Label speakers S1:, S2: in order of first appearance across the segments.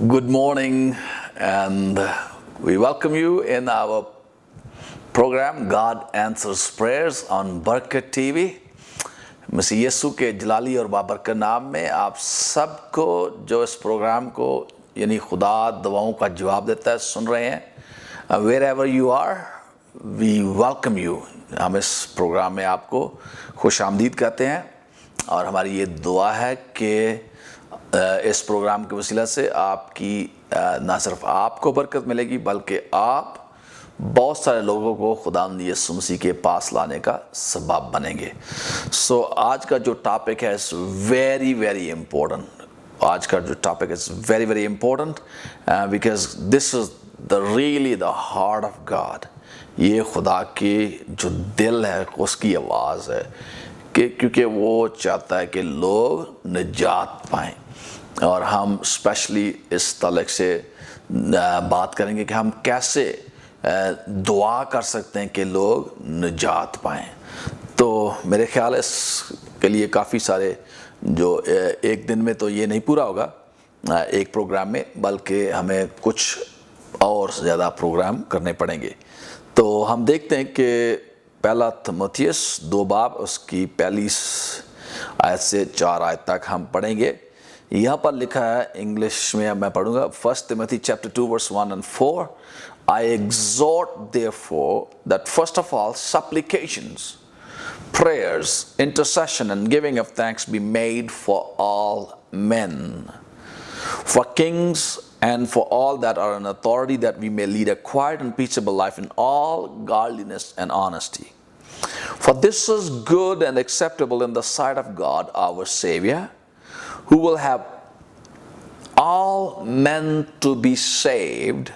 S1: Good morning, and we welcome you in our program God Answers Prayers on برکت T V. مسیح یسو کے جلالی اور بابرکت نام میں آپ سب کو جو اس پروگرام کو یعنی خدا دعاؤں کا جواب دیتا ہے سن رہے ہیں. wherever you are, we welcome you. ہم اس پروگرام میں آپ کو خوش آمدید کہتے ہیں اور ہماری یہ دعا ہے کہ اس پروگرام کے وسیلہ سے آپ کی نہ صرف آپ کو برکت ملے گی بلکہ آپ بہت سارے لوگوں کو خداوند یسوع مسیح کے پاس لانے کا سبب بنیں گے. سو آج کا جو ٹاپک ہے اس ویری ویری امپورٹنٹ. آج کا جو ٹاپک ہے very very important because this is the really the heart of God. یہ خدا کے جو دل ہے اس کی آواز ہے کہ کیونکہ وہ چاہتا ہے کہ لوگ نجات پائیں. اور ہم اسپیشلی اس تعلق سے بات کریں گے کہ ہم کیسے دعا کر سکتے ہیں کہ لوگ نجات پائیں. تو میرے خیال ہے اس کے لیے کافی سارے جو ایک دن میں تو یہ نہیں پورا ہوگا ایک پروگرام میں، بلکہ ہمیں کچھ اور زیادہ پروگرام کرنے پڑیں گے. تو ہم دیکھتے ہیں کہ پہلا تیموتھیوس 2 باب اس کی پہلی آیت سے 4 آیت تک ہم پڑھیں گے. یہاں پر لکھا ہے انگلش میں میں پڑھوں گا. 1 Timothy chapter 2 verse 1 and 4. I exhort therefore that first of all supplications, prayers, intercession and giving of thanks be made for all men, for kings and for all that are in authority, that we may lead a quiet and peaceable life in all godliness and honesty. For this is good and acceptable in the sight of God our Savior, who will have all men to be saved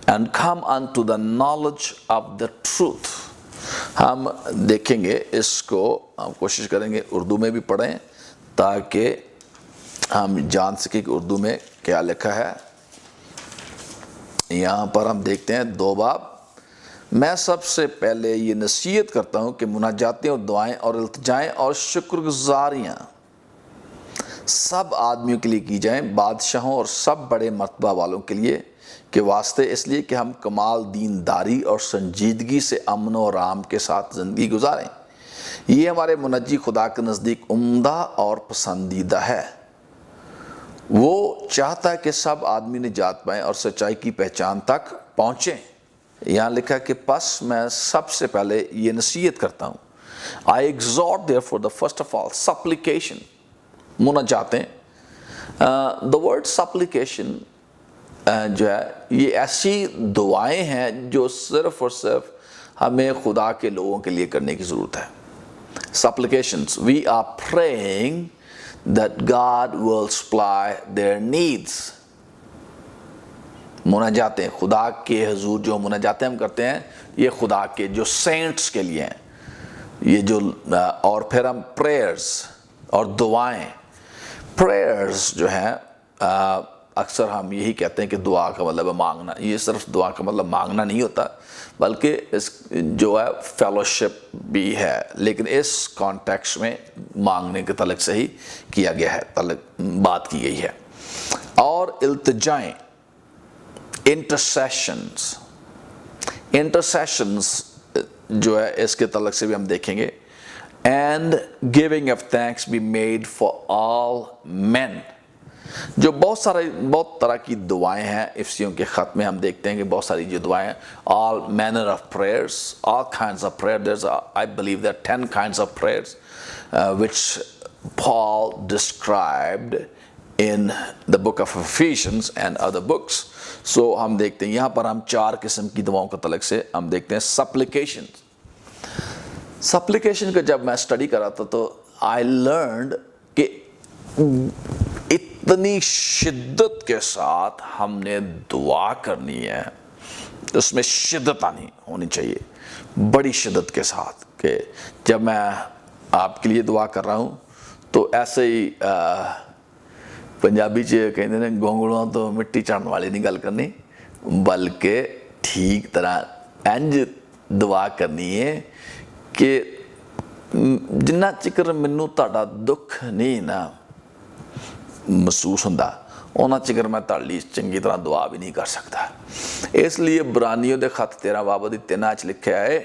S1: and come unto the knowledge of the truth. ہم دیکھیں گے اس کو، ہم کوشش کریں گے اردو میں بھی پڑھیں تاکہ ہم جان سکیں کہ اردو میں کیا لکھا ہے. یہاں پر ہم دیکھتے ہیں 2 باب. میں سب سے پہلے یہ نصیحت کرتا ہوں کہ مناجاتیں اور دعائیں اور التجائیں اور شکر گزاریاں سب آدمیوں کے لیے کی جائیں، بادشاہوں اور سب بڑے مرتبہ والوں کے لیے کے واسطے، اس لیے کہ ہم کمال دینداری اور سنجیدگی سے امن و آرام کے ساتھ زندگی گزاریں. یہ ہمارے منجی خدا کے نزدیک عمدہ اور پسندیدہ ہے. وہ چاہتا ہے کہ سب آدمی نجات پائیں اور سچائی کی پہچان تک پہنچیں. یہاں لکھا کہ پس میں سب سے پہلے یہ نصیحت کرتا ہوں. I exhort therefore the first of all supplication. مناجاتیں. The word supplication جو ہے یہ ایسی دعائیں ہیں جو صرف اور صرف ہمیں خدا کے لوگوں کے لیے کرنے کی ضرورت ہے. Supplications. We are praying that God will supply their needs. مناجاتیں خدا کے حضور جو مناجاتیں ہم کرتے ہیں یہ خدا کے جو سینٹس کے لیے ہیں. یہ جو اور پھر ہم پریئرز اور دعائیں. پریئرز جو ہیں اکثر ہم یہی کہتے ہیں کہ دعا کا مطلب ہے مانگنا. یہ صرف دعا کا مطلب مانگنا نہیں ہوتا بلکہ اس جو ہے فیلوشپ بھی ہے، لیکن اس کانٹیکسٹ میں مانگنے کے تعلق سے ہی کیا گیا ہے، بات کی گئی ہے. اور التجائیں، انٹرسیشنز جو ہے اس کے تعلق سے بھی ہم دیکھیں گے. And giving of thanks be made for all men. جو بہت طرح کی دعائیں ہیں. افسیوں کے خط میں ہم دیکھتے ہیں کہ بہت ساری جو دعائیں ہیں all manner of prayers, all kinds of prayer. There's I believe there are 10 kinds of prayers which Paul described in the book of Ephesians and other books. So ہم دیکھتے ہیں یہاں پر ہم 4 قسم کی دعاؤں کے تعلق سے ہم دیکھتے ہیں. سپلیکیشن کا جب میں اسٹڈی کر رہا تھا تو I learned کہ اتنی شدت کے ساتھ ہم نے دعا کرنی ہے، اس میں شدت ہونی چاہیے، بڑی شدت کے ساتھ. کہ جب میں آپ کے لیے دعا کر رہا ہوں تو ایسے ہی پنجابی کہتے ہیں گونگڑوں تو مٹی چڑھنے والی نہیں گل کرنی، بلکہ ٹھیک طرح انج دعا کرنی ہے کہ جنہ چکر مینوں تہاڈا دکھ نہیں نا محسوس ہوندا ਉਹਨਾਂ ਚਿਕਰ ਮੈਂ ਤੁਹਾਡੀ ਚੰਗੀ ਤਰ੍ਹਾਂ ਦੁਆ ਵੀ ਨਹੀਂ ਕਰ ਸਕਦਾ। اس لیے برانیوں دے خط 13 باب 3 وچ لکھا ہے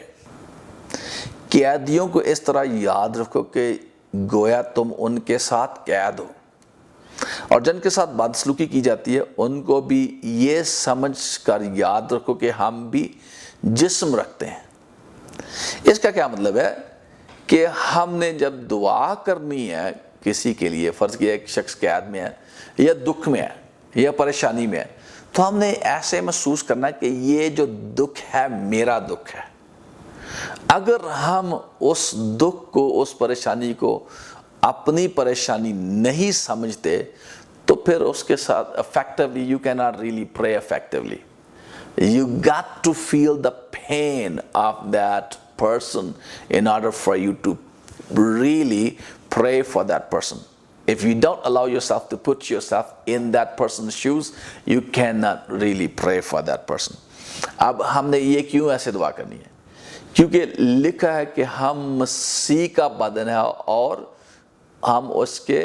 S1: قیدیوں کو اس طرح یاد رکھو کہ گویا تم ان کے ساتھ قید ہو، اور جن کے ساتھ بدسلوکی کی جاتی ہے ان کو بھی یہ سمجھ کر یاد رکھو کہ ہم بھی جسم رکھتے ہیں۔ اس کا کیا مطلب ہے کہ ہم نے جب دعا کرنی ہے کسی کے لیے، فرض کیا ایک شخص قید میں ہے یا دکھ میں ہے یا پریشانی میں ہے، تو ہم نے ایسے محسوس کرنا ہے کہ یہ جو دکھ ہے میرا دکھ ہے۔ اگر ہم اس دکھ کو، اس پریشانی کو اپنی پریشانی نہیں سمجھتے تو پھر اس کے ساتھ effectively you cannot really pray effectively. You got to feel the pain of that person in order for you to really pray for that person. If you don't allow yourself to put yourself in that person's shoes, you cannot really pray for that person. اب ہم نے یہ کیوں ایسے دعا کرنی ہے؟ کیونکہ لکھا ہے کہ ہم مسیح کا بدن ہے اور ہم اس کے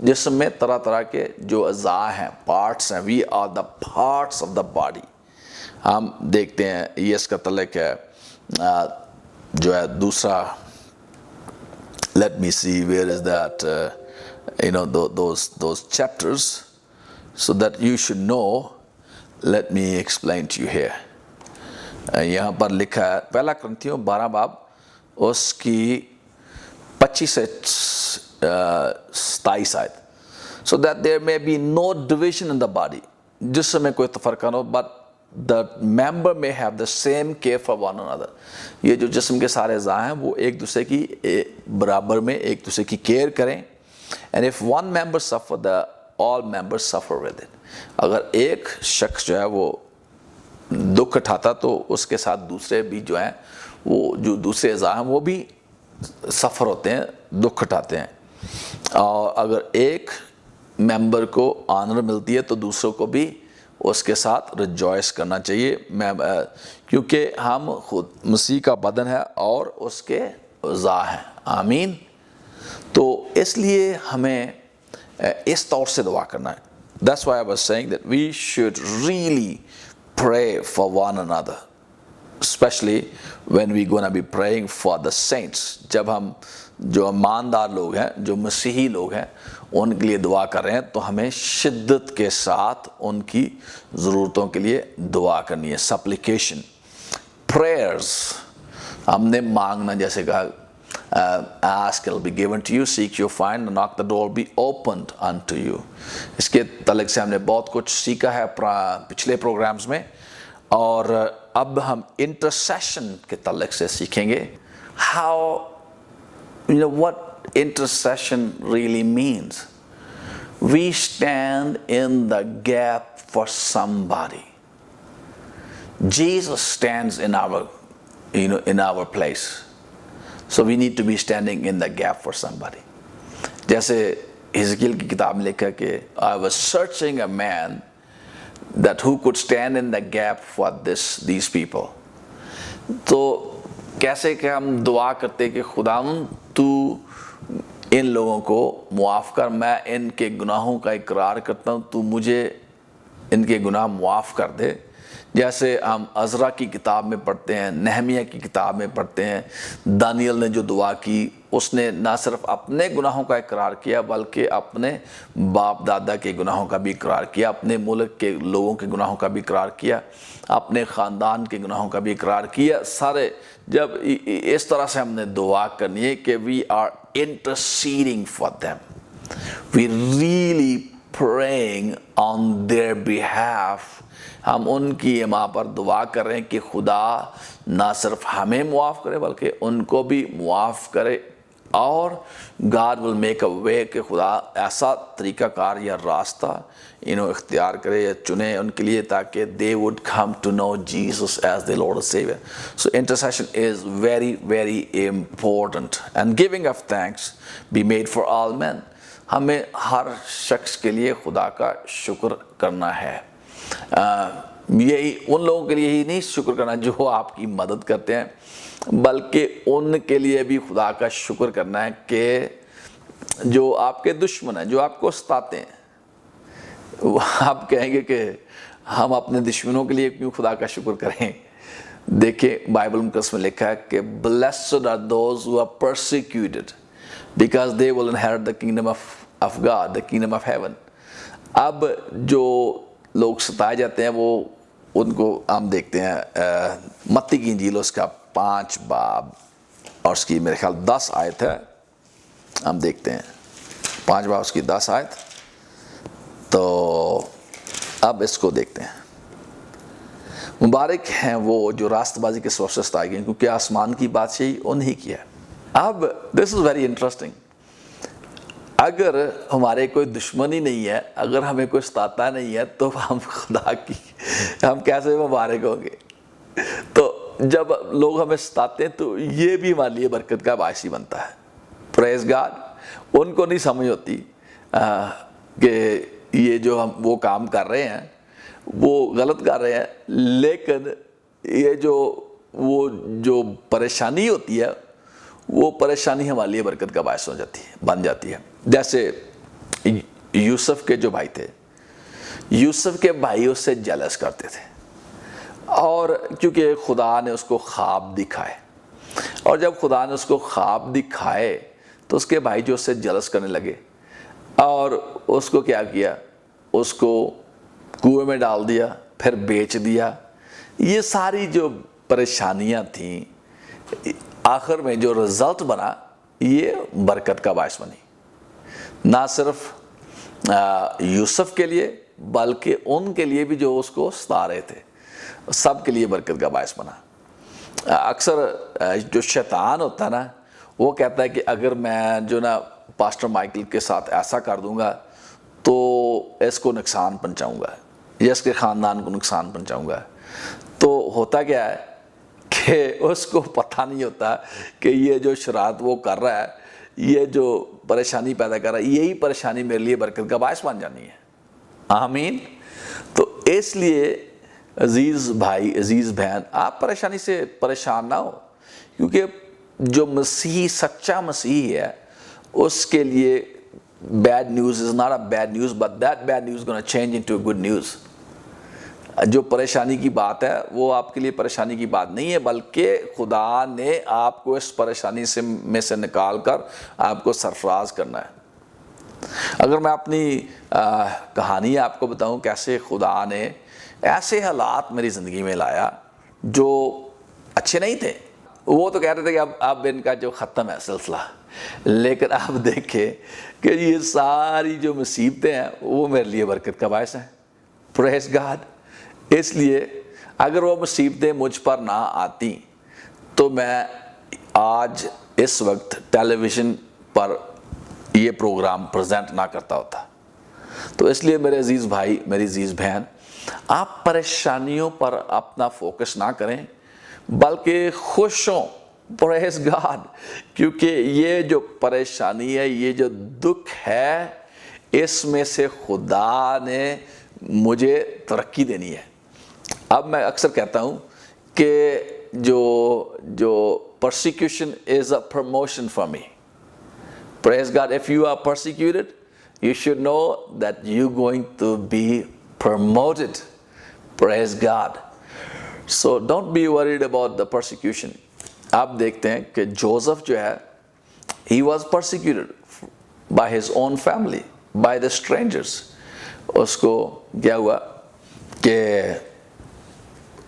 S1: جسم میں طرح طرح کے جو اعضاء ہیں، پارٹس ہیں، we are the parts of the body. ہم دیکھتے ہیں یہ اس کا تعلق ہے جو ہے دوسرا، let me see where is that those chapters so that you should know. Let me explain to you here. یہاں پر لکھا ہے پہلا کرنتھیوں 12 باب اس کی 25 سے 27 آیت، so that there may be no division in the body، جسم میں کوئی تفرقہ نہ ہو، but the member may have the same care for one another. یہ جو جسم کے سارے اعضاء ہیں وہ ایک دوسرے کی برابر میں ایک دوسرے کی کیئر کریں. And if one member suffer, all members suffer with it. اگر ایک شخص جو ہے وہ دکھ اٹھاتا تو اس کے ساتھ دوسرے بھی جو ہیں وہ جو دوسرے اعضاء ہیں وہ بھی سفر ہوتے ہیں، دکھ اٹھاتے ہیں. اور اگر ایک ممبر کو آنر ملتی ہے تو دوسروں کو بھی اس کے ساتھ ریجوائس کرنا چاہیے، کیونکہ ہم خود مسیح کا بدن ہے اور اس کے اعضاء ہیں. آمین. تو اس لیے ہمیں اس طور سے دعا کرنا ہے. That's why I was saying that we should really pray for one another, especially when we're going to be praying for the saints. جب ہم جو ایماندار لوگ ہیں، جو مسیحی لوگ ہیں، ان کے لیے دعا کر رہے ہیں تو ہمیں شدت کے ساتھ ان کی ضرورتوں کے لیے دعا کرنی ہے. سپلیکیشن، پریئرز، ہم نے مانگنا، جیسے کہا ask it will be given to you, seek you find, knock the door will be opened unto you. اس کے تعلق سے ہم نے بہت کچھ سیکھا ہے پچھلے پروگرامز میں، اور اب ہم انٹرسیشن کے تعلق سے سیکھیں گے. how what intercession really means. We stand in the gap for somebody. Jesus stands in our place. So we need to be standing in the gap for somebody. جیسے حزقیل کی کتاب میں لکھا کہ I was searching a man that who could stand in the gap for these people. تو کیسے کہ ہم دعا کرتے کہ خداوند تو ان لوگوں کو معاف کر، میں ان کے گناہوں کا اقرار کرتا ہوں، تو مجھے ان کے گناہ معاف کر دے. جیسے ہم عزرا کی کتاب میں پڑھتے ہیں، نہمیہ کی کتاب میں پڑھتے ہیں، دانیل نے جو دعا کی اس نے نہ صرف اپنے گناہوں کا اقرار کیا بلکہ اپنے باپ دادا کے گناہوں کا بھی اقرار کیا، اپنے ملک کے لوگوں کے گناہوں کا بھی اقرار کیا، اپنے خاندان کے گناہوں کا بھی اقرار کیا. سارے جب اس طرح سے ہم نے دعا کرنی ہے کہ we are interceding for them, we really praying on their behalf. ہم ان کی ماں پر دعا کر رہے ہیں کہ خدا نہ صرف ہمیں معاف کرے بلکہ ان کو بھی معاف کرے، اور God will make a way کہ خدا ایسا طریقہ کار یا راستہ اختیار کرے یا چنے ان کے لیے تاکہ they would come to know Jesus as their Lord and Savior. So intercession is very, very important. And giving of thanks be made for all men. ہمیں ہر شخص کے لیے خدا کا شکر کرنا ہے. یہی ان لوگوں کے لیے ہی نہیں شکر کرنا جو آپ کی مدد کرتے ہیں، بلکہ ان کے لیے بھی خدا کا شکر کرنا ہے کہ جو آپ کے دشمن ہیں، جو آپ کو ستاتے ہیں. آپ کہیں گے کہ ہم اپنے دشمنوں کے لیے کیوں خدا کا شکر کریں؟ دیکھیں بائبل مقدس میں لکھا ہے کہ blessed are those who are persecuted because they will inherit the kingdom of God, the kingdom of heaven. اب جو لوگ ستائے جاتے ہیں وہ ان کو ہم دیکھتے ہیں متی کی انجیل اس کا 5 باب اور اس کی میرے خیال 10 آیت ہے. ہم دیکھتے ہیں 5 باب اس کی 10 آیت. تو اب اس کو دیکھتے ہیں. مبارک ہیں وہ جو راست بازی کے سبب سے ستائے گئے کیونکہ آسمان کی بادشاہی انہی کی ہے. اب دس از ویری انٹرسٹنگ. اگر ہمارے کوئی دشمن ہی نہیں ہے, اگر ہمیں کوئی ستاتا نہیں ہے, تو ہم خدا کی ہم کیسے مبارک ہوں گے؟ تو جب لوگ ہمیں ستاتے ہیں تو یہ بھی ہمارے لیے برکت کا باعث ہی بنتا ہے. پریز گاڈ. ان کو نہیں سمجھ ہوتی کہ یہ جو ہم وہ کام کر رہے ہیں وہ غلط کر رہے ہیں, لیکن یہ جو پریشانی ہوتی ہے وہ پریشانی ہمارے لیے برکت کا باعث بن جاتی ہے. جیسے یوسف کے جو بھائی تھے, یوسف کے بھائی اس سے جیلس کرتے تھے, اور کیونکہ خدا نے اس کو خواب دکھائے, اور جب خدا نے اس کو خواب دکھائے تو اس کے بھائی جو اس سے جیلس کرنے لگے, اور اس کو کیا کیا, اس کو کنویں میں ڈال دیا, پھر بیچ دیا. یہ ساری جو پریشانیاں تھیں, آخر میں جو رزلٹ بنا یہ برکت کا باعث بنی. نہ صرف یوسف کے لیے بلکہ ان کے لیے بھی جو اس کو ستا رہے تھے, سب کے لیے برکت کا باعث بنا. اکثر جو شیطان ہوتا ہے نا, وہ کہتا ہے کہ اگر میں جو نا پاسٹر مائیکل کے ساتھ ایسا کر دوں گا تو اس کو نقصان پہنچاؤں گا یا اس کے خاندان کو نقصان پہنچاؤں گا. تو ہوتا کیا ہے کہ اس کو پتہ نہیں ہوتا کہ یہ جو شرارت وہ کر رہا ہے, یہ جو پریشانی پیدا کر رہا ہے, یہی پریشانی میرے لیے برکت کا باعث بن جانی ہے. آمین. تو اس لیے عزیز بھائی, عزیز بہن, آپ پریشانی سے پریشان نہ ہو, کیونکہ جو مسیح سچا مسیح ہے اس کے لیے bad news is not a bad news, but that bad news is going to change into a good news. جو پریشانی کی بات ہے وہ آپ کے لیے پریشانی کی بات نہیں ہے, بلکہ خدا نے آپ کو اس پریشانی میں سے نکال کر آپ کو سرفراز کرنا ہے. اگر میں اپنی کہانی آپ کو بتاؤں کیسے خدا نے ایسے حالات میری زندگی میں لایا جو اچھے نہیں تھے. وہ تو کہتے تھے کہ اب ان کا جو ختم ہے سلسلہ, لیکن آپ دیکھیں کہ یہ ساری جو مصیبتیں ہیں وہ میرے لیے برکت کا باعث ہیں. پریز گاڈ. اس لیے اگر وہ مصیبتیں مجھ پر نہ آتی تو میں آج اس وقت ٹیلی ویژن پر یہ پروگرام پریزنٹ نہ کرتا ہوتا. تو اس لیے میرے عزیز بھائی, میری عزیز بہن, آپ پریشانیوں پر اپنا فوکس نہ کریں بلکہ خوش ہوں. پریز گاڈ. کیونکہ یہ جو پریشانی ہے, یہ جو دکھ ہے, اس میں سے خدا نے مجھے ترقی دینی ہے. اب میں اکثر کہتا ہوں کہ جو persecution is a promotion for me. Praise God. If you are persecuted, you should know that you're going to be promoted. Praise God. So don't be worried about the persecution. آپ دیکھتے ہیں کہ جوزف جو ہے, he was persecuted by his own family, by the strangers. اس کو کیا ہوا کہ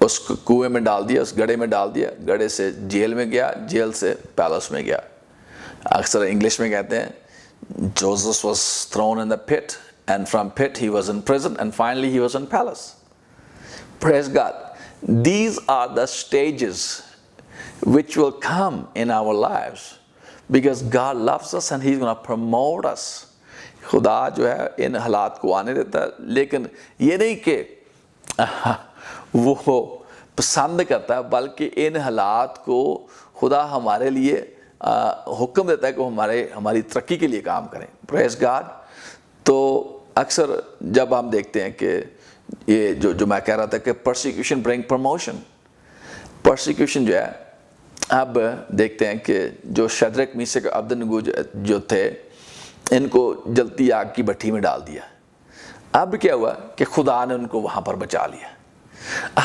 S1: اس کو کنویں میں ڈال دیا, اس گڑھے میں ڈال دیا, گڑھے سے جیل میں گیا, جیل سے پیلس میں گیا. اکثر انگلش میں کہتے ہیں Joseph was thrown in the pit, and from pit he was in prison, and finally he was in palace. Praise God. These are the stages which will come in our lives because God loves us and he's going to promote us. خدا جو ہے ان حالات کو آنے دیتا ہے, لیکن یہ نہیں کہ وہ پسند کرتا ہے, بلکہ ان حالات کو خدا ہمارے لیے حکم دیتا ہے کہ ہماری ترقی کے لیے کام کریں. پریز گاڈ. تو اکثر جب ہم دیکھتے ہیں کہ یہ جو میں کہہ رہا تھا کہ پرسیکیوشن برنگ پروموشن, پرسیکیوشن جو ہے, اب دیکھتے ہیں کہ جو شدرک میشک عبدنگو جو تھے, ان کو جلتی آگ کی بھٹی میں ڈال دیا. اب کیا ہوا کہ خدا نے ان کو وہاں پر بچا لیا.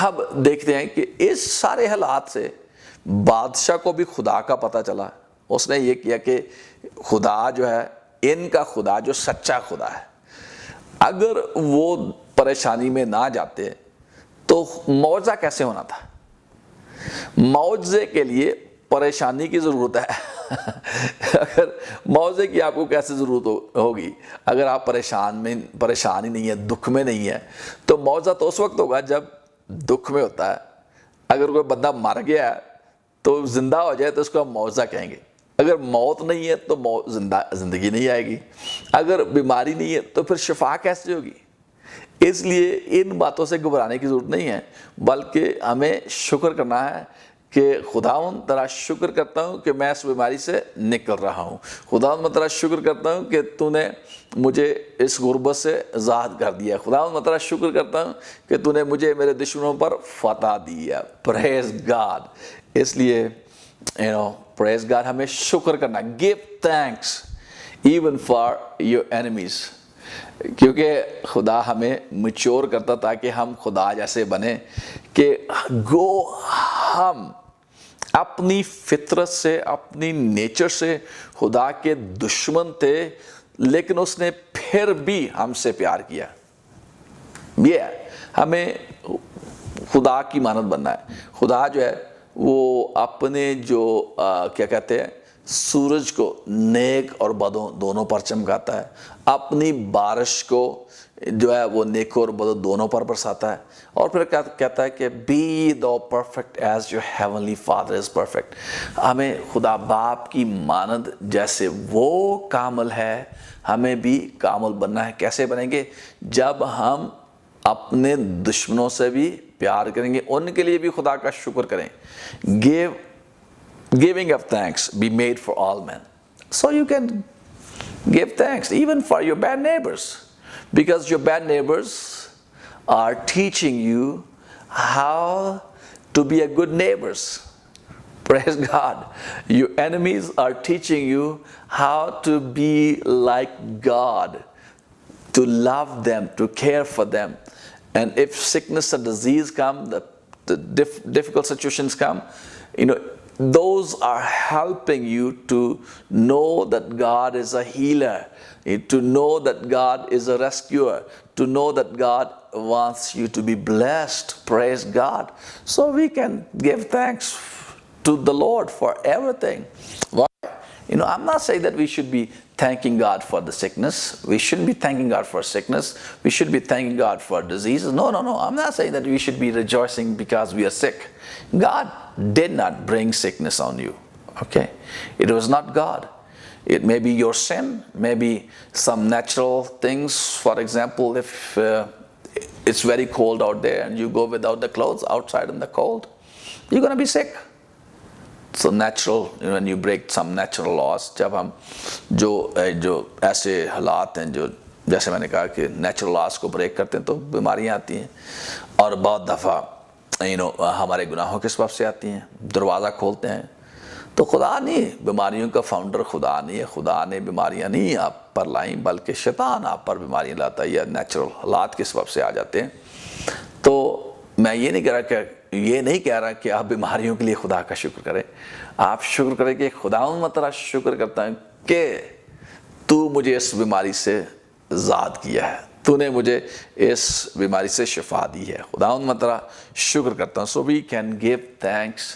S1: اب دیکھتے ہیں کہ اس سارے حالات سے بادشاہ کو بھی خدا کا پتہ چلا. اس نے یہ کیا کہ خدا جو ہے، ان کا خدا جو سچا خدا ہے، اگر وہ پریشانی میں نہ جاتے تو معجزہ کیسے ہونا تھا؟ معجزے کے لیے پریشانی کی ضرورت ہے. اگر معجزے کی آپ کو کیسے ضرورت ہوگی اگر آپ پریشانی نہیں ہے، دکھ میں نہیں ہے؟ تو معجزہ تو اس وقت ہوگا جب دکھ میں ہوتا ہے. اگر کوئی بندہ مر گیا ہے تو زندہ ہو جائے تو اس کو ہم معجزہ کہیں گے. اگر موت نہیں ہے تو زندگی نہیں آئے گی. اگر بیماری نہیں ہے تو پھر شفا کیسے ہوگی؟ اس لیے ان باتوں سے گھبرانے کی ضرورت نہیں ہے، بلکہ ہمیں شکر کرنا ہے کہ خداوند تیرا شکر کرتا ہوں کہ میں اس بیماری سے نکل رہا ہوں. خداوند میں تیرا شکر کرتا ہوں کہ تو نے مجھے اس غربت سے آزاد کر دیا. خداوند میں تیرا شکر کرتا ہوں کہ تو نے مجھے میرے دشمنوں پر فتح دی ہے. پریز گاڈ. اس لیے پریز گاڈ، ہمیں شکر کرنا. Give thanks even for your enemies. کیونکہ خدا ہمیں میچور کرتا تاکہ ہم خدا جیسے بنے کہ ہم اپنی فطرت سے، اپنی نیچر سے خدا کے دشمن تھے، لیکن اس نے پھر بھی ہم سے پیار کیا. یہ ہمیں خدا کی مانند بننا ہے. خدا جو ہے وہ اپنے جو کیا کہتے ہیں سورج کو نیک اور بدوں دونوں پر چمکاتا ہے. اپنی بارش کو جو ہے وہ نیک اور بدوں دونوں پر برساتا ہے. اور پھر کہتا ہے کہ be do perfect as your heavenly father is perfect. ہمیں خدا باپ کی مانند جیسے وہ کامل ہے ہمیں بھی کامل بننا ہے. کیسے بنیں گے؟ جب ہم اپنے دشمنوں سے بھی پیار کریں گے، ان کے لیے بھی خدا کا شکر کریں. Giving of thanks be made for all men. So you can give thanks even for your bad neighbors, because your bad neighbors are teaching you how to be a good neighbors. Praise God. Your enemies are teaching you how to be like God, to love them, to care for them. And if sickness or disease come, the difficult situations come, those are helping you to know that God is a healer, to know that God is a rescuer, to know that God wants you to be blessed. Praise God. So we can give thanks to the Lord for everything. Why? I'm not saying that we should be thanking God for the sickness. We shouldn't be thanking God for sickness. We should be thanking God for diseases. No. I'm not saying that we should be rejoicing because we are sick. God did not bring sickness on you. Okay? It was not God. It may be your sin, maybe some natural things. For example, if it's very cold out there and you go without the clothes outside in the cold, you're going to be sick. So natural, when you break some natural laws, جب ہم جو ایسے حالات ہیں جو جیسے میں نے کہا کہ نیچرل لاس کو بریک کرتے ہیں تو بیماریاں آتی ہیں. اور بہت دفعہ ہمارے گناہوں کے سبب سے آتی ہیں. دروازہ کھولتے ہیں تو خدا نہیں، بیماریوں کا فاؤنڈر خدا نہیں ہے. خدا نے بیماریاں نہیں آپ پر لائیں، بلکہ شیطان آپ پر بیماریاں لاتا ہے یا نیچرل حالات کے سبب سے آ جاتے ہیں. تو میں یہ نہیں کہہ رہا کہ آپ بیماریوں کے لیے خدا کا شکر کریں. آپ شکر کریں کہ خداوند میں تیرا شکر کرتا ہوں کہ تو مجھے اس بیماری سے آزاد کیا ہے، تو نے مجھے اس بیماری سے شفا دی ہے. خداوند میں تیرا شکر کرتا ہوں. So we can give thanks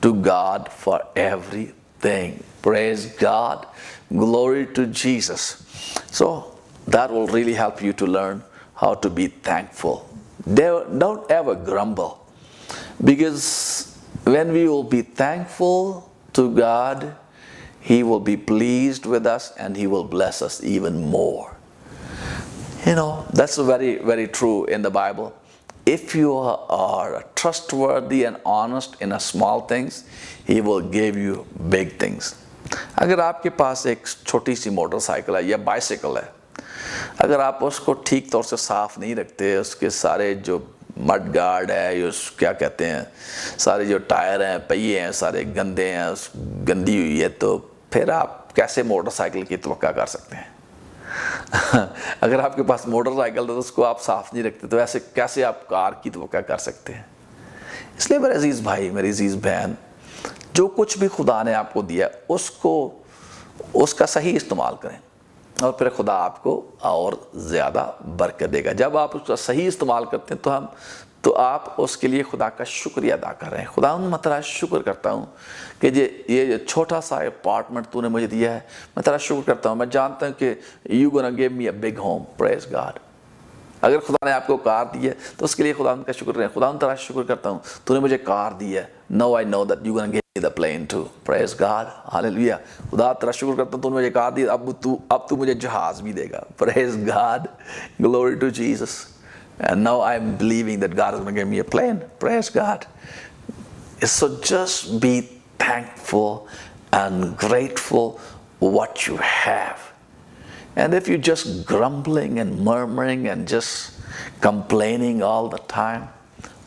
S1: to God for everything. Praise God. Glory to Jesus. So that will really help you to learn how to be thankful. Don't ever grumble, because when we will be thankful to God, He will be pleased with us and He will bless us even more. That's very, very true in the Bible. If you are trustworthy and honest in a small things, He will give you big things. اگر آپ کے پاس ایک چھوٹی سی motor cycle ہے یا bicycle ہے، اگر آپ اس کو ٹھیک طور سے صاف نہیں رکھتے، اس کے سارے جو مڈ گارڈ ہے، کیا کہتے ہیں، سارے جو ٹائر ہیں، پہیے ہیں، سارے گندے ہیں، گندی ہوئی ہے، تو پھر آپ کیسے موٹر سائیکل کی توقع کر سکتے ہیں؟ اگر آپ کے پاس موٹر سائیکل تو اس کو آپ صاف نہیں رکھتے تو ایسے کیسے آپ کار کی توقع کر سکتے ہیں؟ اس لیے میرے عزیز بھائی، میری عزیز بہن، جو کچھ بھی خدا نے آپ کو دیا اس کا صحیح استعمال کریں، اور پھر خدا آپ کو اور زیادہ برکت دے گا۔ جب آپ اس کا صحیح استعمال کرتے ہیں تو آپ اس کے لیے خدا کا شکریہ ادا کر رہے ہیں۔ خدا میں تیرا شکر کرتا ہوں کہ یہ چھوٹا سا اپارٹمنٹ تو نے مجھے دیا ہے، میں تیرا شکر کرتا ہوں۔ میں جانتا ہوں کہ you gonna give me a big home, praise God. اگر خدا نے آپ کو کار دی ہے تو اس کے لیے خدا کا شکر کریں۔ خدا تیرا شکر کرتا ہوں تو نے مجھے کار دی ہے، no I know that you gonna give me the plane too, praise God, hallelujah. خدا تیرا شکر کرتا ہوں تو نے مجھے کار دی، اب تو مجھے جہاز بھی دے گا، praise God, glory to Jesus. And now I'm believing that God is going to give me a plane. Praise God. So just be thankful and grateful what you have. And if you're just grumbling and murmuring and just complaining all the time,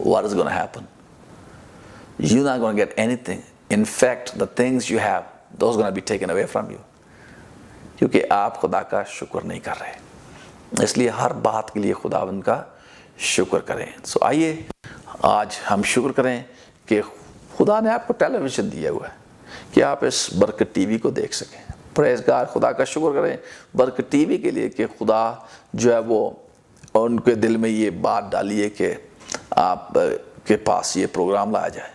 S1: what is going to happen? You're not going to get anything. In fact, the things you have, those are going to be taken away from you. کیونکہ آپ خدا کا شکر نہیں کر رہے۔ اس لیے ہر بات کے لیے خداوند کا شکر کریں۔ سو آئیے آج ہم شکر کریں کہ خدا نے آپ کو ٹیلی ویژن دیا ہوا ہے کہ آپ اس برکت ٹی وی کو دیکھ سکیں۔ پریز گاڈ، خدا کا شکر کریں برکت ٹی وی کے لیے کہ خدا جو ہے وہ ان کے دل میں یہ بات ڈالی ہے کہ آپ کے پاس یہ پروگرام لایا جائے۔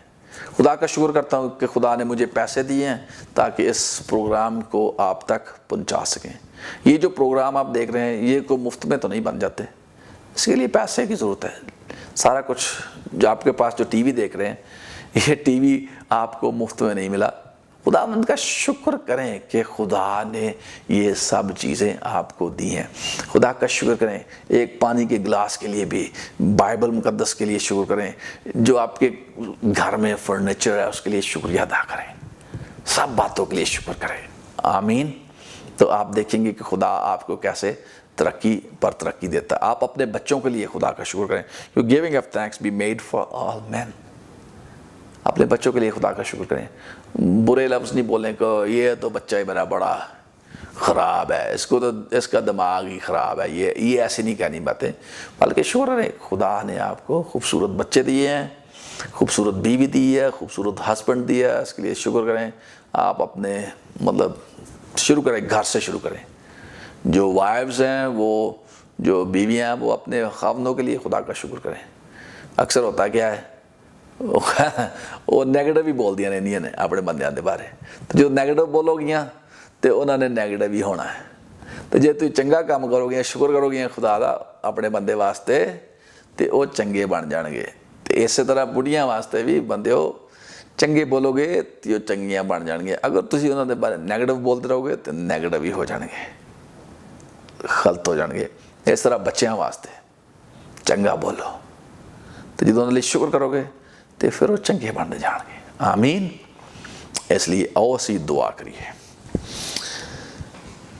S1: خدا کا شکر کرتا ہوں کہ خدا نے مجھے پیسے دیے ہیں تاکہ اس پروگرام کو آپ تک پہنچا سکیں۔ یہ جو پروگرام آپ دیکھ رہے ہیں یہ کوئی مفت میں تو نہیں بن جاتے، اس کے لیے پیسے کی ضرورت ہے۔ سارا کچھ جو آپ کے پاس جو ٹی وی دیکھ رہے ہیں، یہ ٹی وی آپ کو مفت میں نہیں ملا۔ خداوند کا شکر کریں کہ خدا نے یہ سب چیزیں آپ کو دی ہیں۔ خدا کا شکر کریں، ایک پانی کے گلاس کے لیے بھی، بائبل مقدس کے لیے شکر کریں، جو آپ کے گھر میں فرنیچر ہے اس کے لیے شکریہ ادا کریں، سب باتوں کے لیے شکر کریں۔ آمین۔ تو آپ دیکھیں گے کہ خدا آپ کو کیسے ترقی پر ترقی دیتا ہے۔ آپ اپنے بچوں کے لیے خدا کا شکر کریں، کیونکہ giving of thanks be made for all men. اپنے بچوں کے لیے خدا کا شکر کریں، برے لفظ نہیں بولیں کہ یہ تو بچہ ہی میرا بڑا خراب ہے، اس کا دماغ ہی خراب ہے، یہ ایسی نہیں کہنی باتیں، بلکہ شکر کریں خدا نے آپ کو خوبصورت بچے دیے ہیں، خوبصورت بیوی دی ہے، خوبصورت ہسبینڈ دیا ہے، اس کے لیے شکر کریں۔ آپ اپنے شروع کریں، گھر سے شروع کریں۔ جو وائفز ہیں، وہ جو بیویاں ہیں، وہ اپنے خاوندوں کے لیے خدا کا شکر کریں۔ اکثر ہوتا کیا ہے، وہ نیگیٹو ہی بول دیا رہنیاں نے اپنے بندیاں دے بارے، تو جو نیگیٹو بولو گیاں تو انہوں نے نیگیٹو ہی ہونا ہے۔ تو جے تھی چنگا کام کرو گے، شکر کرو گے خدا دا اپنے بندے واسطے، تو وہ چنگے بن جان گے۔ تو اسی طرح بڑھیاں واسطے بھی بندے ہو چنگے بولو گے تو وہ چنگیاں بن جان گے۔ اگر تسی انہوں نے بارے نیگیٹو بولتے رہو گے تو نیگیٹو ہی ہو جان گے، غلط ہو جان گے۔ اس طرح بچیاں واسطے چنگا بولو، تو جدوں انہوں نے شکر کرو گے تو پھر وہ چنگے بن جان گے۔ آمین۔ اس لیے آؤ اسی دعا کریے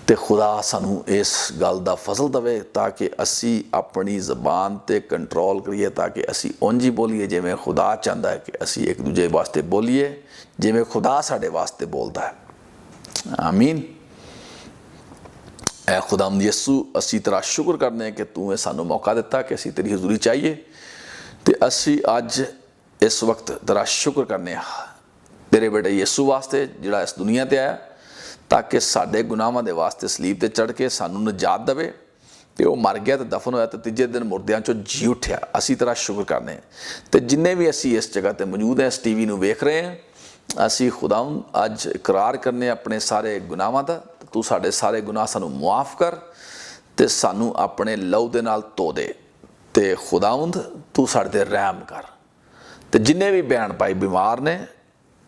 S1: تے خدا سانو اس گل دا فضل دے تاکہ اسی اپنی زبان تے کنٹرول کریے، تاکہ اسی اونج ہی بولیے جے میں خدا چاہتا ہے کہ اسی ایک دوجے واسطے بولیے، جے میں خدا ساڈے واسطے بولتا ہے۔ آمین۔ اے خداوند یسو، اسی تیرا شکر کرنے کہ تو نے سانو موقع دیتا کہ اسی تیری حضوری چاہیے، تے اسی اج اس وقت تیرا شکر کرنے تیرے بیٹے یسو واسطے جڑا اس دنیا تے آیا تاکہ ساڈے گناہاں دے واسطے صلیب تے چڑھ کے سانو نجات دے، تے وہ مر گیا تے دفن ہویا تے تیجے دن مردیاں چوں جی اٹھیا۔ اسی طرح شکر کرنے تے جننے بھی اسی اس جگہ تے موجود ہیں، اس ٹی وی نو ویکھ رہے ہیں، اسی خداوند اج اقرار کرنے اپنے سارے گناہاں دا، تو ساڈے سارے گناہ سانو معاف کر تے سانو اپنے لہو دے نال دھو دے، تے خداوند تو ساڈے تے رحم کر۔ تے جننے بھی بہن بھائی بیمار نے،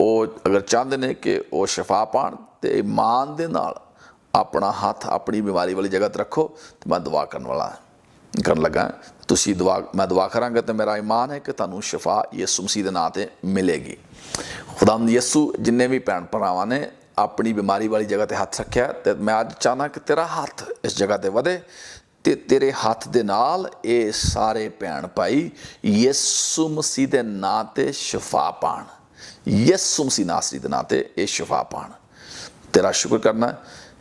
S1: وہ اگر چاہتے ہیں کہ وہ شفا پان تے ایمان دے نال اپنا ہاتھ اپنی بیماری والی جگہ تے رکھو، تو میں دعا کرن لگا۔ تسی دعا، میں دعا کراں گا تے میرا ایمان ہے کہ تانوں شفا یسوع مسیح دے نام تے ملے گی۔ خداوند یسوع جننے بھی بھن بھراواں نے اپنی بیماری والی جگہ تے ہاتھ رکھیا، تے میں اج چاہنا کہ تیرا ہاتھ اس جگہ تے ودے تے تیرے ہاتھ دے نال اے سارے بھن بھائی یسوع مسیح دے نام تے شفا پان، یسوع مسیح ناصری دے نام تے اے شفا پان۔ تیرا شکر کرنا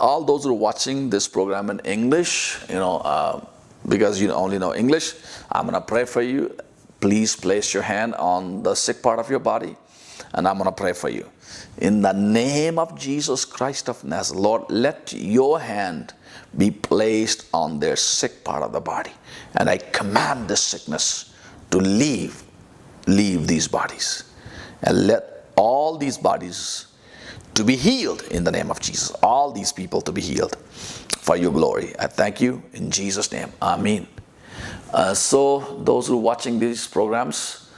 S1: all those who are watching this program in English, because you only know English, I'm going to pray for you. Please place your hand on the sick part of your body, and I'm going to pray for you. In the name of Jesus Christ of Nazareth, Lord, let your hand be placed on their sick part of the body. And I command this sickness to leave these bodies. And let all these bodies to be healed in the name of Jesus. All these people to be healed for your glory. I thank you in Jesus' name. Amen. So those who are watching these programs,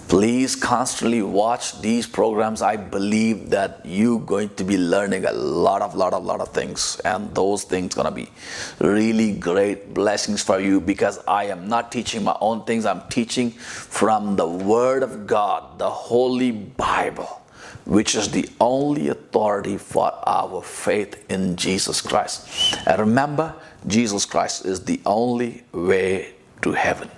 S1: please constantly watch these programs. I believe that you're going to be learning a lot of things, and those things going to be really great blessings for you, because I am not teaching my own things. I'm teaching from the Word of God, the Holy Bible, which is the only authority for our faith in Jesus Christ. And remember, Jesus Christ is the only way to heaven,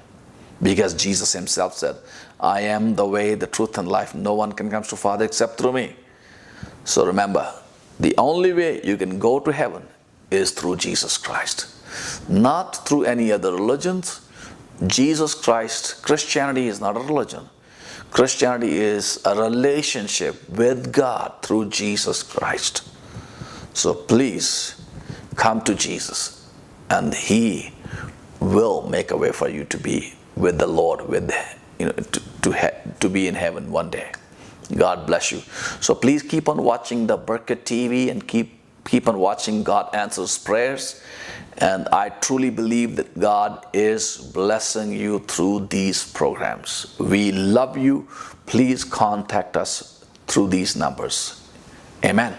S1: because Jesus himself said, I am the way, the truth, and life. No one can come to Father except through me. So remember, the only way you can go to heaven is through Jesus Christ, not through any other religions. Jesus Christ, Christianity is not a religion. Christianity is a relationship with God through Jesus Christ. So please come to Jesus, and He will make a way for you to be with the Lord, to be in heaven one day. God bless you. So please keep on watching the Berkat TV, and keep on watching God Answers Prayers. And I truly believe that God is blessing you through these programs. We love you. Please contact us through these numbers. Amen.